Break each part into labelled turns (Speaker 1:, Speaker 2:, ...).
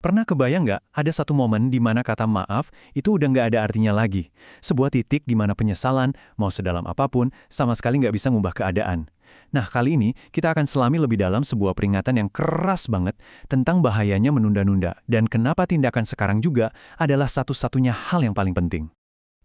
Speaker 1: Pernah kebayang nggak, ada satu momen di mana kata maaf itu udah nggak ada artinya lagi. Sebuah titik di mana penyesalan, mau sedalam apapun, sama sekali nggak bisa ngubah keadaan. Nah, kali ini kita akan selami lebih dalam sebuah peringatan yang keras banget tentang bahayanya menunda-nunda dan kenapa tindakan sekarang juga adalah satu-satunya hal yang paling penting.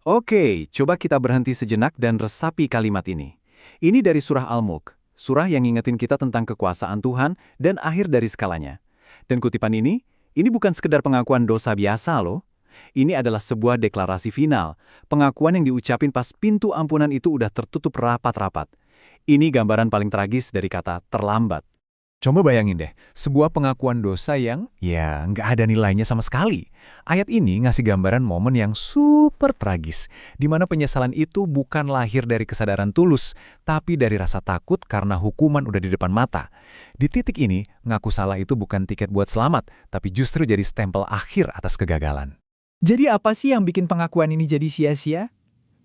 Speaker 2: Oke, coba kita berhenti sejenak dan resapi kalimat ini. Ini dari surah Al-Mulk, surah yang ngingetin kita tentang kekuasaan Tuhan dan akhir dari skalanya. Dan kutipan ini bukan sekedar pengakuan dosa biasa loh. Ini adalah sebuah deklarasi final, pengakuan yang diucapin pas pintu ampunan itu udah tertutup rapat-rapat. Ini gambaran paling tragis dari kata terlambat.
Speaker 3: Coba bayangin deh, sebuah pengakuan dosa yang, ya, nggak ada nilainya sama sekali. Ayat ini ngasih gambaran momen yang super tragis, di mana penyesalan itu bukan lahir dari kesadaran tulus, tapi dari rasa takut karena hukuman udah di depan mata. Di titik ini, ngaku salah itu bukan tiket buat selamat, tapi justru jadi stempel akhir atas kegagalan.
Speaker 4: Jadi apa sih yang bikin pengakuan ini jadi sia-sia?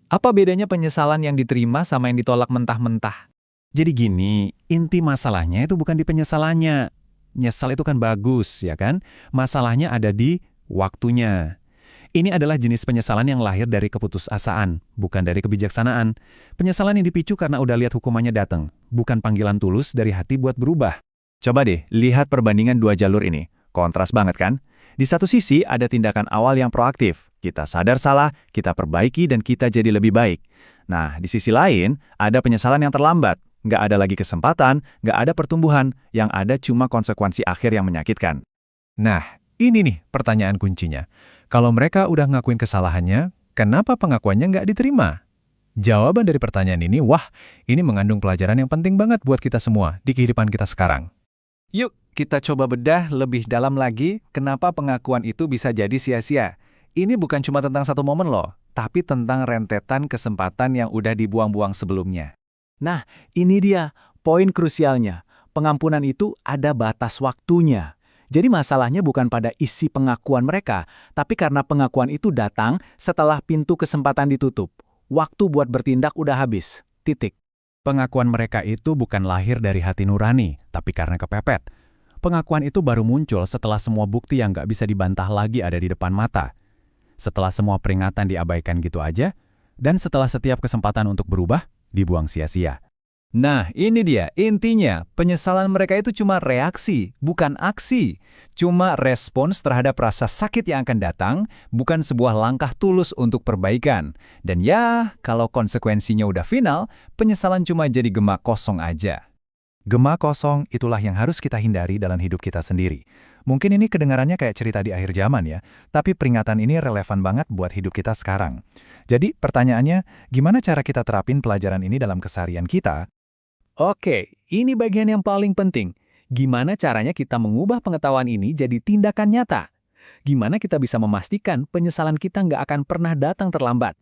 Speaker 4: Apa bedanya penyesalan yang diterima sama yang ditolak mentah-mentah?
Speaker 1: Jadi gini, inti masalahnya itu bukan di penyesalannya. Nyesal itu kan bagus, ya kan? Masalahnya ada di waktunya. Ini adalah jenis penyesalan yang lahir dari keputusasaan, bukan dari kebijaksanaan. Penyesalan yang dipicu karena udah lihat hukumannya datang, bukan panggilan tulus dari hati buat berubah.
Speaker 2: Coba deh, lihat perbandingan dua jalur ini. Kontras banget kan? Di satu sisi ada tindakan awal yang proaktif. Kita sadar salah, kita perbaiki dan kita jadi lebih baik. Nah, di sisi lain, ada penyesalan yang terlambat. Nggak ada lagi kesempatan, nggak ada pertumbuhan, yang ada cuma konsekuensi akhir yang menyakitkan.
Speaker 3: Nah, ini nih pertanyaan kuncinya. Kalau mereka udah ngakuin kesalahannya, kenapa pengakuannya nggak diterima? Jawaban dari pertanyaan ini, ini mengandung pelajaran yang penting banget buat kita semua di kehidupan kita sekarang.
Speaker 2: Yuk, kita coba bedah lebih dalam lagi kenapa pengakuan itu bisa jadi sia-sia. Ini bukan cuma tentang satu momen loh, tapi tentang rentetan kesempatan yang udah dibuang-buang sebelumnya.
Speaker 4: Nah, ini dia poin krusialnya. Pengampunan itu ada batas waktunya. Jadi masalahnya bukan pada isi pengakuan mereka, tapi karena pengakuan itu datang setelah pintu kesempatan ditutup. Waktu buat bertindak udah habis. Titik.
Speaker 1: Pengakuan mereka itu bukan lahir dari hati nurani, tapi karena kepepet. Pengakuan itu baru muncul setelah semua bukti yang nggak bisa dibantah lagi ada di depan mata. Setelah semua peringatan diabaikan gitu aja, dan setelah setiap kesempatan untuk berubah, dibuang sia-sia.
Speaker 2: Nah, ini dia intinya. Penyesalan mereka itu cuma reaksi, bukan aksi. Cuma respons terhadap rasa sakit yang akan datang, bukan sebuah langkah tulus untuk perbaikan. Dan ya, kalau konsekuensinya udah final, penyesalan cuma jadi gema kosong aja.
Speaker 3: Gema kosong itulah yang harus kita hindari dalam hidup kita sendiri. Mungkin ini kedengarannya kayak cerita di akhir zaman ya, tapi peringatan ini relevan banget buat hidup kita sekarang. Jadi pertanyaannya, gimana cara kita terapin pelajaran ini dalam keseharian kita?
Speaker 4: Oke, ini bagian yang paling penting. Gimana caranya kita mengubah pengetahuan ini jadi tindakan nyata? Gimana kita bisa memastikan penyesalan kita nggak akan pernah datang terlambat?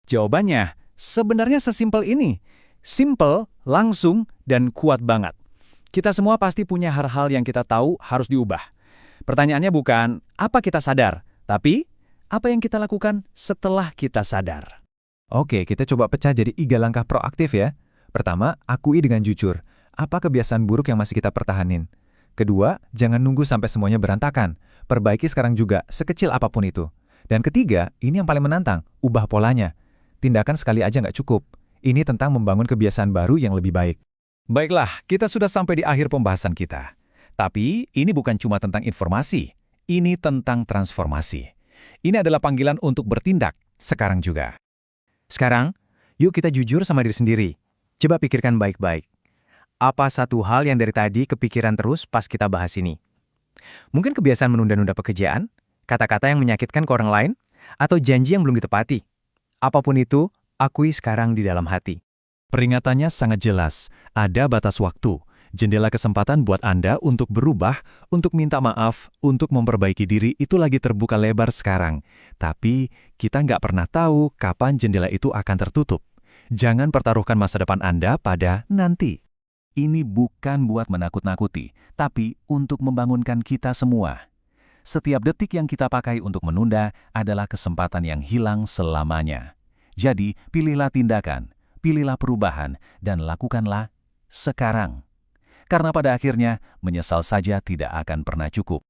Speaker 1: Jawabannya sebenarnya sesimpel ini. Simple, langsung, dan kuat banget. Kita semua pasti punya hal-hal yang kita tahu harus diubah. Pertanyaannya bukan apa kita sadar, tapi apa yang kita lakukan setelah kita sadar.
Speaker 3: Oke, kita coba pecah jadi 3 langkah proaktif ya. Pertama, akui dengan jujur. Apa kebiasaan buruk yang masih kita pertahanin? Kedua, jangan nunggu sampai semuanya berantakan. Perbaiki sekarang juga, sekecil apapun itu. Dan ketiga, ini yang paling menantang, ubah polanya. Tindakan sekali aja nggak cukup. Ini tentang membangun kebiasaan baru yang lebih baik.
Speaker 1: Baiklah, kita sudah sampai di akhir pembahasan kita. Tapi ini bukan cuma tentang informasi, ini tentang transformasi. Ini adalah panggilan untuk bertindak, sekarang juga.
Speaker 2: Sekarang, yuk kita jujur sama diri sendiri. Coba pikirkan baik-baik. Apa satu hal yang dari tadi kepikiran terus pas kita bahas ini? Mungkin kebiasaan menunda-nunda pekerjaan, kata-kata yang menyakitkan ke orang lain, atau janji yang belum ditepati. Apapun itu, akui sekarang di dalam hati.
Speaker 1: Peringatannya sangat jelas, ada batas waktu. Jendela kesempatan buat Anda untuk berubah, untuk minta maaf, untuk memperbaiki diri itu lagi terbuka lebar sekarang. Tapi kita nggak pernah tahu kapan jendela itu akan tertutup. Jangan pertaruhkan masa depan Anda pada nanti. Ini bukan buat menakut-nakuti, tapi untuk membangunkan kita semua. Setiap detik yang kita pakai untuk menunda adalah kesempatan yang hilang selamanya. Jadi, pilihlah tindakan, pilihlah perubahan, dan lakukanlah sekarang. Karena pada akhirnya, menyesal saja tidak akan pernah cukup.